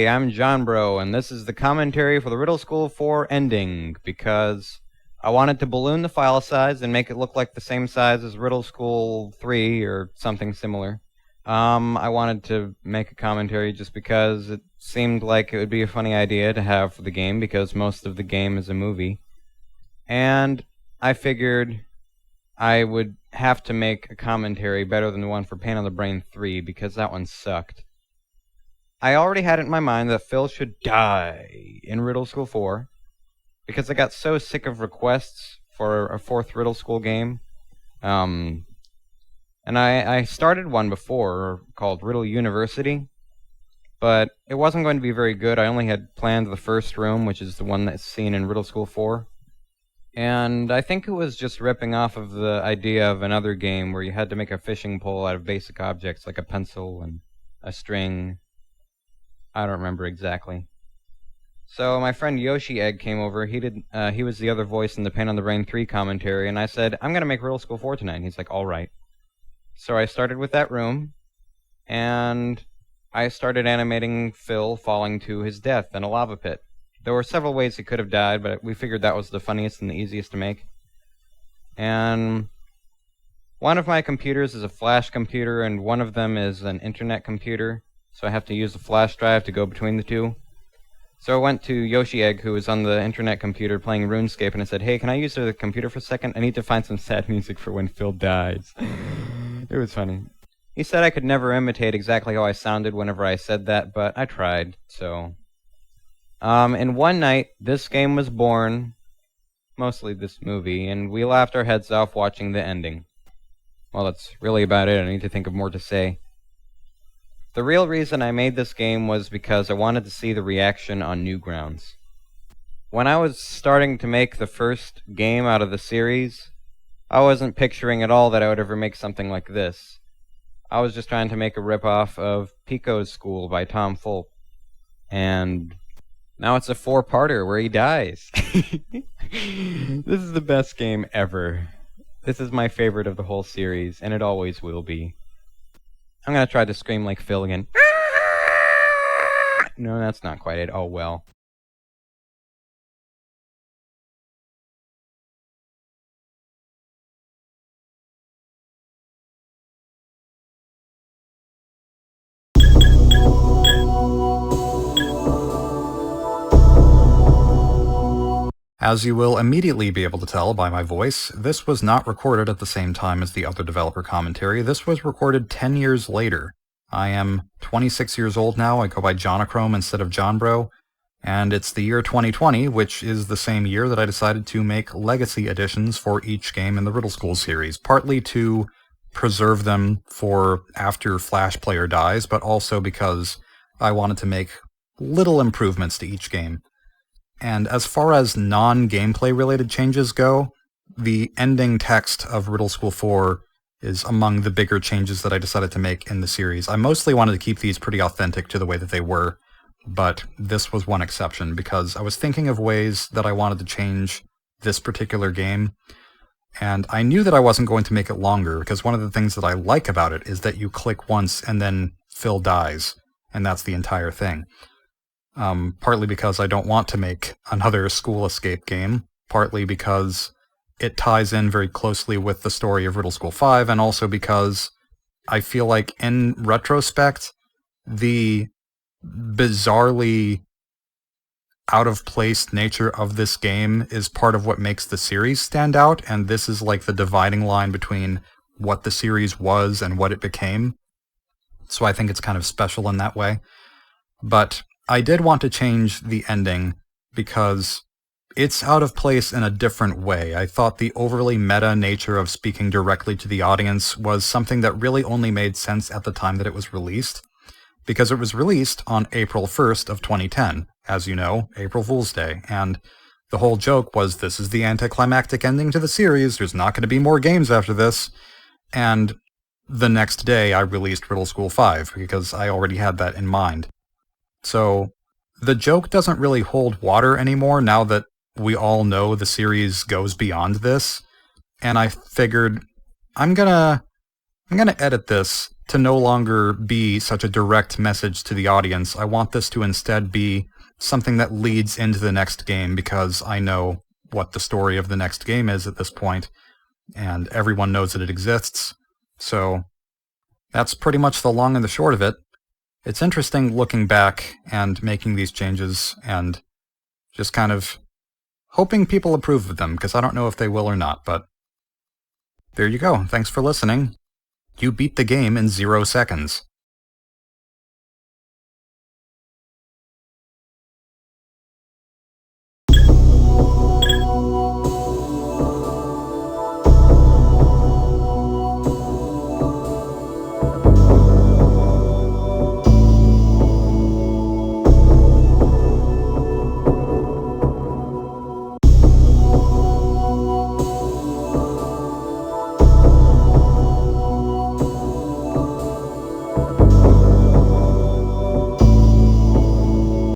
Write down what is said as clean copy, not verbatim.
Hey, I'm John Bro, and this is the commentary for the Riddle School 4 ending, because I wanted to balloon the file size and make it look like the same size as Riddle School 3 or something similar. I wanted to make a commentary just because it seemed like it would be a funny idea to have for the game, because most of the game is a movie. And I figured I would have to make a commentary better than the one for Pain on the Brain 3, because that one sucked. I already had it in my mind that Phil should die in Riddle School 4, because I got so sick of requests for a fourth Riddle School game. And I started one before called Riddle University, but it wasn't going to be very good. I only had planned the first room, which is the one that's seen in Riddle School 4. And I think it was just ripping off of the idea of another game where you had to make a fishing pole out of basic objects like a pencil and a string. I don't remember exactly. So my friend Yoshi Egg came over. He was the other voice in the Pain on the Brain 3 commentary, and I said, I'm going to make Riddle School 4 tonight. And he's like, all right. So I started with that room, and I started animating Phil falling to his death in a lava pit. There were several ways he could have died, but we figured that was the funniest and the easiest to make. And one of my computers is a flash computer, and one of them is an internet computer. So I have to use a flash drive to go between the two. So I went to Yoshi Egg, who was on the internet computer playing RuneScape, and I said, hey, can I use the computer for a second? I need to find some sad music for when Phil dies. It was funny. He said I could never imitate exactly how I sounded whenever I said that, but I tried, so... in one night, this game was born, mostly this movie, and we laughed our heads off watching the ending. Well, that's really about it. I need to think of more to say. The real reason I made this game was because I wanted to see the reaction on Newgrounds. When I was starting to make the first game out of the series, I wasn't picturing at all that I would ever make something like this. I was just trying to make a ripoff of Pico's School by Tom Fulp. And now it's a 4-parter where he dies. This is the best game ever. This is my favorite of the whole series, and it always will be. I'm gonna try to scream like Phil again. No, that's not quite it. Oh well. As you will immediately be able to tell by my voice, this was not recorded at the same time as the other developer commentary. This was recorded 10 years later. I am 26 years old now. I go by Jonachrome instead of Johnbro, and it's the year 2020, which is the same year that I decided to make legacy editions for each game in the Riddle School series, partly to preserve them for after Flash Player dies, but also because I wanted to make little improvements to each game. And as far as non-gameplay related changes go, the ending text of Riddle School 4 is among the bigger changes that I decided to make in the series. I mostly wanted to keep these pretty authentic to the way that they were, but this was one exception because I was thinking of ways that I wanted to change this particular game, and I knew that I wasn't going to make it longer because one of the things that I like about it is that you click once and then Phil dies, and that's the entire thing. Partly because I don't want to make another school escape game, partly because it ties in very closely with the story of Riddle School 5, and also because I feel like, in retrospect, the bizarrely out-of-place nature of this game is part of what makes the series stand out, and this is like the dividing line between what the series was and what it became. So I think it's kind of special in that way. But I did want to change the ending because it's out of place in a different way. I thought the overly meta nature of speaking directly to the audience was something that really only made sense at the time that it was released, because it was released on April 1st of 2010, as you know, April Fool's Day, and the whole joke was this is the anticlimactic ending to the series, there's not going to be more games after this, and the next day I released Riddle School 5, because I already had that in mind. So, the joke doesn't really hold water anymore now that we all know the series goes beyond this, and I figured I'm gonna edit this to no longer be such a direct message to the audience. I want this to instead be something that leads into the next game, because I know what the story of the next game is at this point, and everyone knows that it exists. So that's pretty much the long and the short of it. It's interesting looking back and making these changes and just kind of hoping people approve of them, because I don't know if they will or not, but there you go. Thanks for listening. You beat the game in 0 seconds.